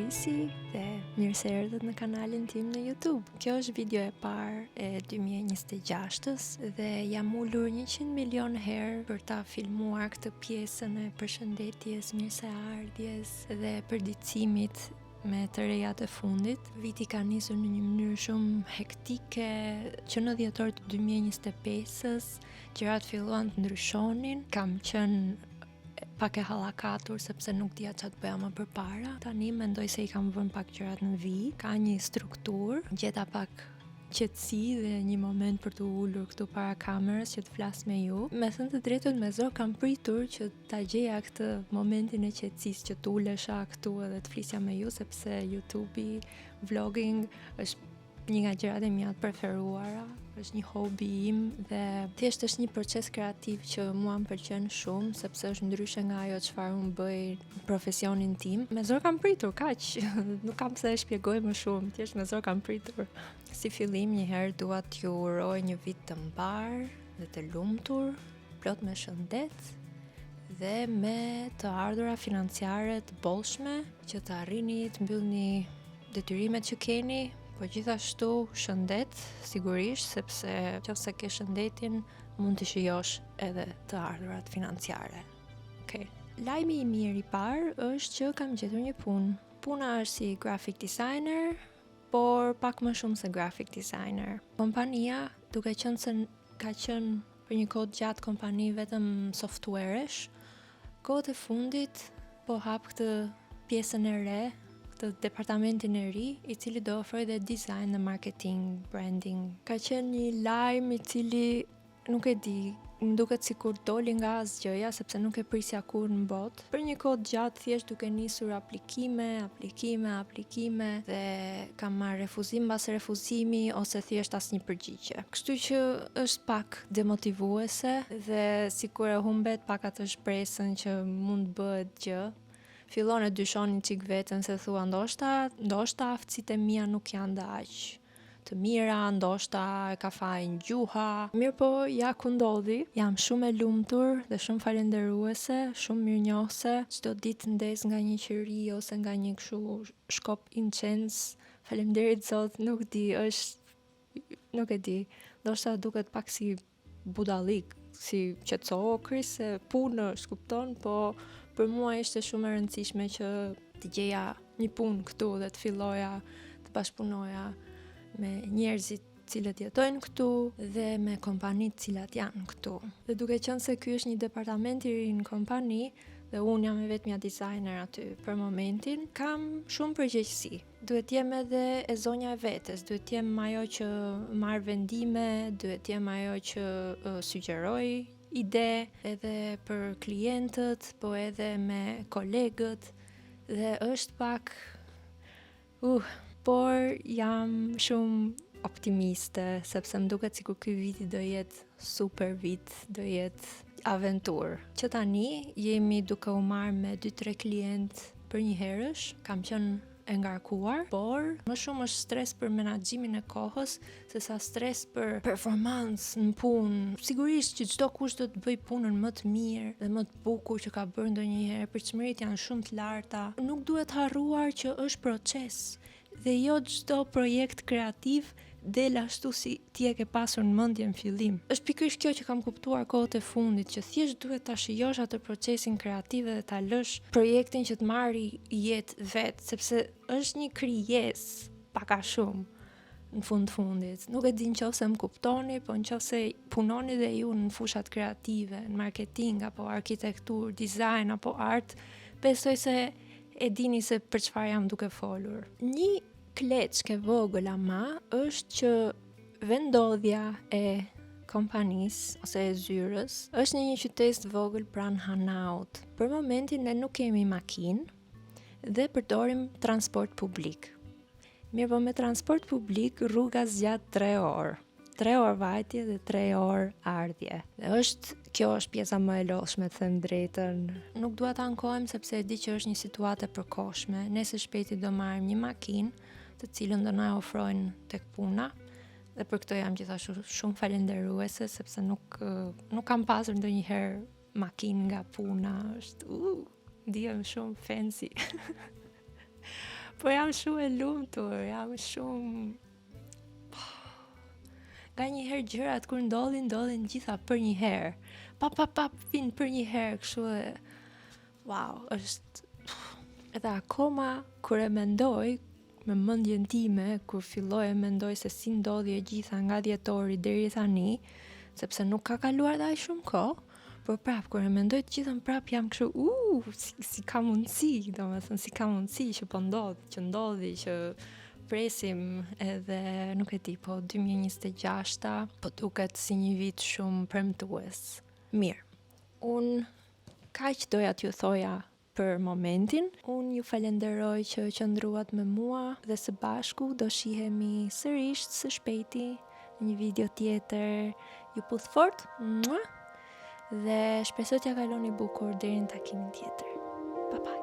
Parisi dhe mirë se erdhët në kanalin tim në YouTube. Kjo është video e parë e 2026-ës dhe jam ullur 100 milion herë për ta filmuar këtë pjesën e përshëndetjes, mirëseardhjes dhe përditësimit me të rejat e fundit. Viti ka nisur në një mënyrë shumë hektike, që në dhjetor të 2025-ës gjërat filluan të ndryshonin. Kam qenë pak e hallakatur sepse nuk dija çfarë bëja më përpara. Tani mendoj se i kam vënë pak gjërat në vijë, ka një strukturë, gjeta pak qetësi dhe një moment për të ulur këtu para kamerës që të flas me ju. Me thënë të drejtën, me zor kam pritur që ta gjeja këtë momentin e qetësisë, që të ulesha këtu edhe të flisja me ju, sepse YouTube-i, vlogging është një nga gjërat e mia të preferuara, është një hobi im dhe thjesht është një proces kreativ që mua më pëlqen shumë, sepse është ndryshe nga ajo çfarë unë bëj në profesionin tim. Me zor kam pritur, kaq, nuk kam pse e shpjegoj më shumë, thjesht me zor kam pritur. Si fillim, një herë dua t'ju uroj një vit të mbar dhe të lumtur, plot me shëndet dhe me të ardhura financiare të bollshme, që të arrini të mbyllni detyrimet që keni. Po gjithashtu shëndet, sigurisht, sepse nëse ke shëndetin, mund të shijosh edhe të ardhurat financiare. Okay. Lajmi i mirë i parë është që kam gjetur një punë. Puna është si graphic designer, por pak më shumë se graphic designer. Kompania, duke qenë se ka qenë për një kohë gjatë kompani vetëm softwaresh, kohët e fundit po hap këtë pjesën e re, të departamentin e ri, i cili do ofroj dhe design dhe marketing, branding. Ka qenë një lajm i cili, nuk e di, më duket sikur doli nga asgjëja, sepse nuk e prisja kur në botë. Për një kohë gjatë thjesht duke nisur aplikime dhe kam marrë refuzim mbas refuzimi ose thjesht asnjë përgjigje. Kështu që është pak demotivuese dhe sikur e humbet pak atë shpresën që mund bëhet gjë. Fillon e dyshonin qik vetën se thua ndoshta aftësitë e mia nuk janë dhe aq të mira, ndoshta e ka fajin gjuha. Mirë po, ja ku ndodhi, jam shumë e lumtur dhe shumë falenderuese, shumë mirënjohëse. Çdo ditë ndes nga një qiri ose nga një kështu shkop incens. Faleminderit Zot, nuk e di, ndoshta duket pak si budallik, si qetësokri se punë është, kupton, po për mua ishte shumë e rëndësishme që të gjeja një punë këtu dhe të filloja të bashkëpunoja me njerëzit cilët jetojnë këtu dhe me kompanitë cilat janë këtu. Dhe duke qenë se ky është një departament i ri në kompani dhe unë jam vetmja designer aty për momentin, kam shumë përgjegjësi. Duhet jem edhe e zonja e vetes, duhet jem ajo që marr vendime, duhet jem ajo që sugjeroj ide edhe për klientët, po edhe me kolegët dhe është pak por jam shumë optimiste sepse më duket sikur ky viti do jetë super vit, do jetë aventurë. Që tani jemi duke u marrë me 2-3 klientë për një herësh, kam qenë e ngarkuar, por më shumë është stres për menaxhimin e kohës se sa stres për performancë në punë. Sigurisht që çdo kush do të bëj punën më të mirë dhe më të bukur që ka bërë ndonjëherë, përçmëritë janë shumë të larta. Nuk duhet harruar që është proces dhe jo çdo projekt kreativ del ashtu si ti e ke pasur në mendje në fillim. Është pikërisht kjo që kam kuptuar kohët e fundit, që thjesht duhet ta shijosh atë procesin kreativ dhe ta lësh projektin që të marrë jetë vet, sepse është një krijesë pak a shumë në fundit. Nuk e di nëse më kuptoni, po nëse punoni dhe ju në fushat kreative, në marketing apo arkitektur, dizajn apo art, besoj se e dini se për çfarë jam duke folur. Një kleçke vogël ama është që vendodhja e kompanisë ose e zyrës është në një qytet të vogël pranë Hanaut. Për momentin ne nuk kemi makinë dhe përdorim transport publik. Mirë, po me transport publik rruga zgjat 3 orë. 3 orë vajtje dhe 3 orë ardhje. Dhe kjo është pjesa më e lodhshme, të them drejtën. Nuk dua ta ankohem sepse e di që është një situatë e përkohshme. Ne së shpejti do marrim një makinë të cilën do na ofrojnë tek puna dhe për këtë jam gjithashtu shumë falenderuese sepse nuk kam pasur ndonjëherë makinë nga puna, është ndihem shumë fancy. Po jam shumë e lumtur, jam shumë... Nga një herë gjërat kur ndodhin gjitha për një herë. Pa, vinë për një herë, kështu e... Wow, është... Edhe akoma, kur e mendoj, me mendjen time, kur filloj e mendoj se si ndodhi e gjitha nga dhjetori deri tani, sepse nuk ka kaluar dhe aq shumë kohë, por prap, kur e mendoj të gjithën prap jam kështu, si ka mundësi, domethënë si ka mundësi që po ndodhi, që presim edhe, nuk e di, po 2026 po duket si një vit shumë premtues. Mirë, unë kaq doja t'ju thoja për momentin. Unë ju falenderoj që qëndruat me mua dhe së bashku do shihemi sërish së shpejti në një video tjetër. Ju puth fort, dhe shpresoj t'ja kaloni bukur deri në takimin tjetër. Bye bye.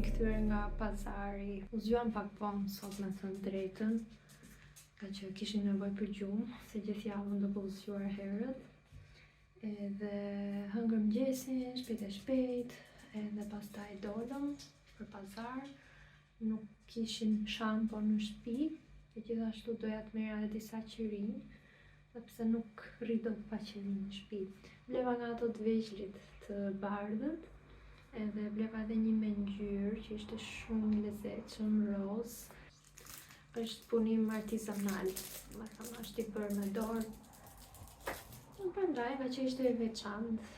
Kthyer nga pazari. U zgjuam pak vonë sot, me thënë drejtën, ka që kishin nevojë për gjumë, se gjithë javën do u zgjuar herët. Edhe hëngër mëngjesin, shpejt, edhe pastaj dolëm për pazar. Nuk kishim shampo në shtëpi, e gjithashtu doja të merra edhe disa qerin, sepse nuk rri dot pa qerin në shtëpi. Bleva nga ato të vegjlit të bardhët, edhe bleva edhe një me ngjyrë që ishte shumë lezetshëm, roz. Është punim artizanal, më thënë, është i bërë me dorë. Prandaj, nga që ishte i veçantë,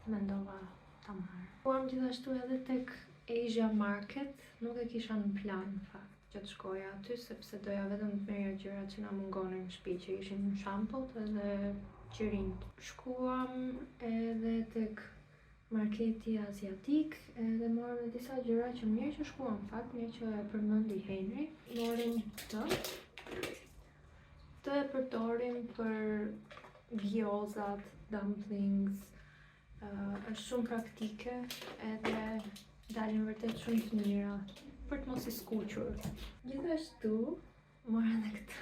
mendova ta marr. Uam gjithashtu edhe tek Asia Market, nuk e kisha në plan fakt që të shkoja aty, sepse doja vetëm të merrja gjërat që na mungonin në shtëpi, që ishin shampot edhe qerinjt. Shkuam edhe tek marketi asiatik, edhe morëm disa gjëra që mirë që shkuam fakt, mirë që e përmendi Henry. Morëm të e përdorim për gjozat, dumplings, është shumë praktike edhe dalin vërtet shumë të mira për të mos i skuqur. Gjithashtu morëm edhe këtë.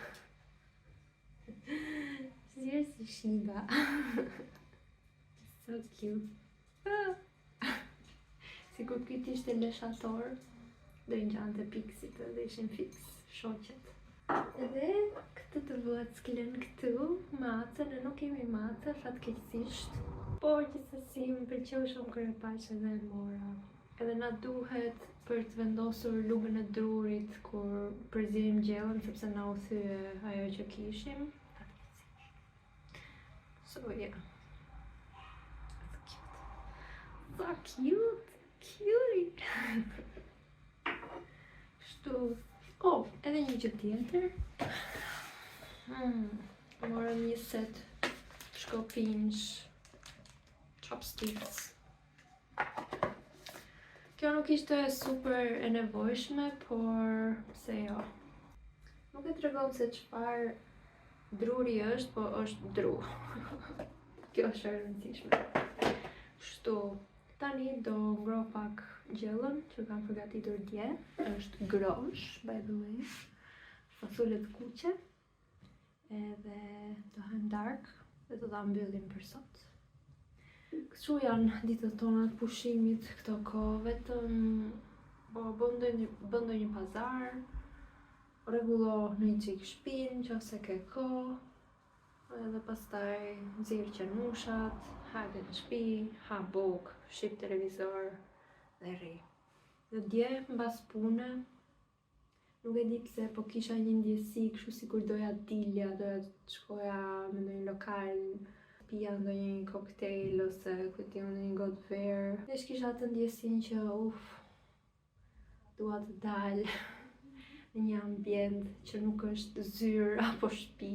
Zjerë si Shiba. So cute. Sikur këtë ishte leshator, do i ngjante piksit dhe ishin fix shoqet. Edhe këtë të vëcklen këtu, macën, e nuk kemi macë, fatkeqësisht. Por gjithsesi më pëlqeu shumë kur e pash edhe e mora. Edhe na duhet për të vendosur lugën e drurit kur përziejmë gjellën, sepse na u thye ajo që kishim. So yeah. So cute, cutie. Kështu. Oh, edhe një gjë tjetër. Morëm një set shkopinj, chopsticks. Kjo nuk ishte super e nevojshme, por pse jo. Nuk e tregon se çfarë druri është, po është dru. Kjo është e rëndësishme. Kështu, tani do ngro pak gjellën që kam përgatitur dje. Është grosh, by the way. Fasule të kuqe. Edhe do hajmë dark dhe do ta mbyllim për sot. Kështu janë ditët tona të pushimit këto kohë, vetëm bën ndonjë pazar, rregullo në një çik shtëpinë nëse ke kohë, edhe pastaj nxjerr qenushat, hajde në shtëpi, ha bukë, shih televizor dhe rri. Dhe dje mbas pune, nuk e di pse, po kisha një ndjesi kështu sikur doja dilja, doja të shkoja në ndonjë lokal, pija ndonjë koktejl ose kujtim ndonjë gotë verë. Dhe kisha atë ndjesin që dua të dal në një ambient që nuk është zyrë apo shtëpi.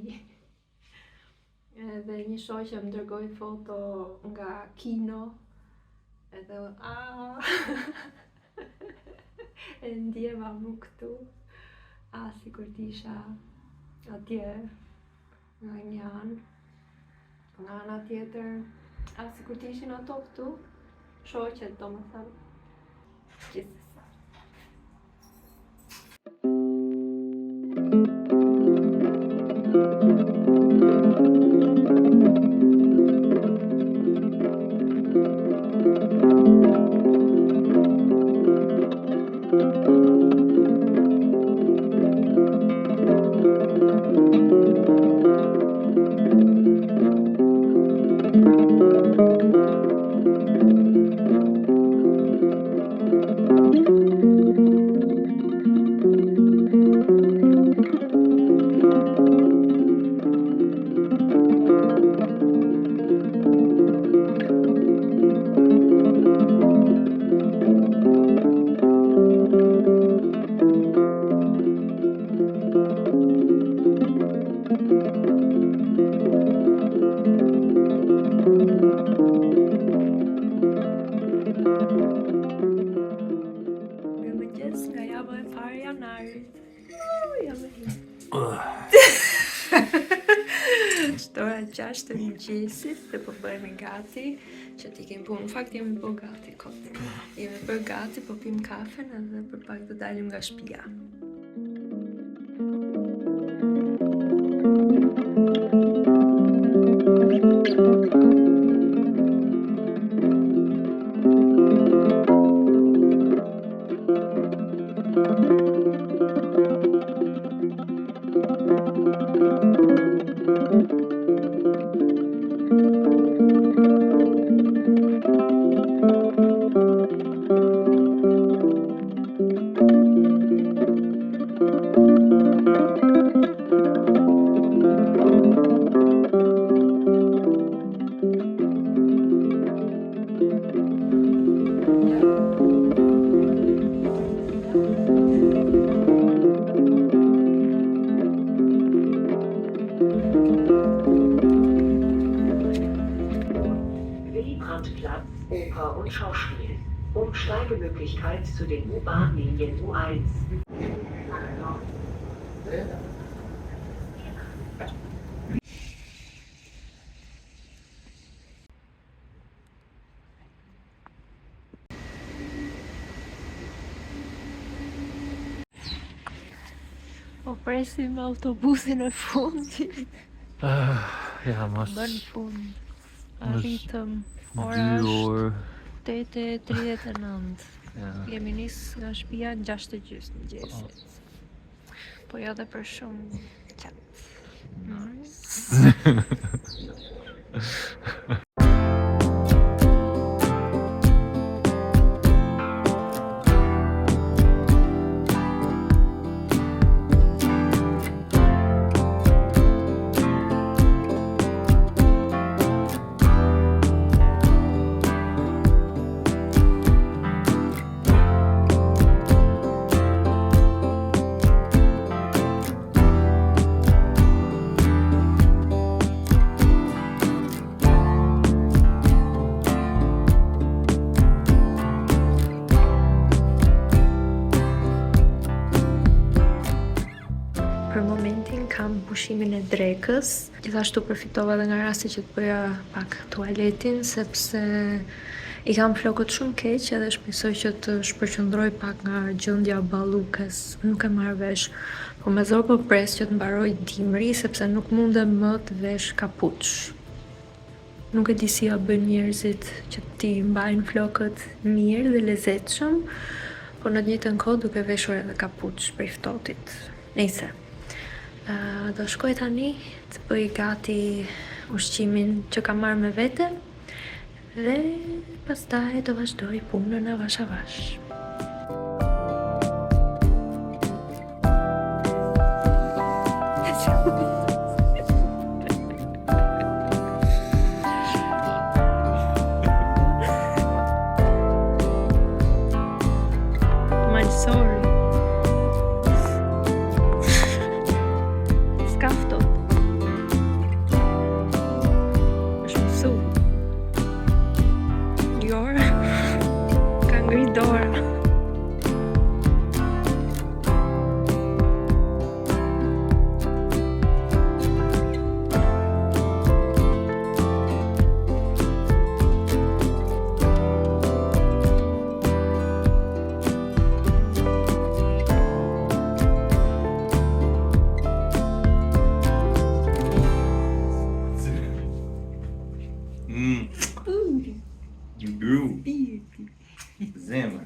Edhe një shoqe më dërgoi foto nga kino, edhe e ndjeva mu këtu, sikur t'isha atje nga një anë. Nga ana tjetër, sikur t'ishin ato këtu, shoqet domethënë. Gjithsesi. Ora 6 të mëngjesit dhe po bëhemi gati që t'i kemi punë. Në fakt jemi po gati kot. Jemi bërë gati, po pim kafen edhe për pak të dalim nga shtëpia. Oper und Schauspiel. Umsteigemöglichkeit zu den U-Bahn-Linien U1. Po presim autobusin e fundit. Ja, mas Bën punë. Arritëm. Dy Ora orë. është 8:39. Ja. Jemi nis nga shtëpia 6:30 mëngjesit. Po jo dhe për shumë qatë. kam pushimin e drekës. Gjithashtu përfitova edhe nga rasti që të bëja pak tualetin, sepse i kam flokët shumë keq edhe shpresoj që të shpërqendroj pak nga gjendja ballukes. Nuk e marr vesh, po me zor po pres që të mbaroj dimri, sepse nuk mundem më të vesh kapuç. Nuk e di si ja bëjnë njerëzit që ti mbajnë flokët mirë dhe lezetshëm, po në të njëjtën kohë duke veshur edhe kapuç prej ftohtit. Nëse do shkoj tani të bëj gati ushqimin që kam marrë me vete dhe pastaj do vazhdoj punën avash avash. Sorry. Skafto. Është mësu. Jora. Ka ngri dora. You grew. Zemra.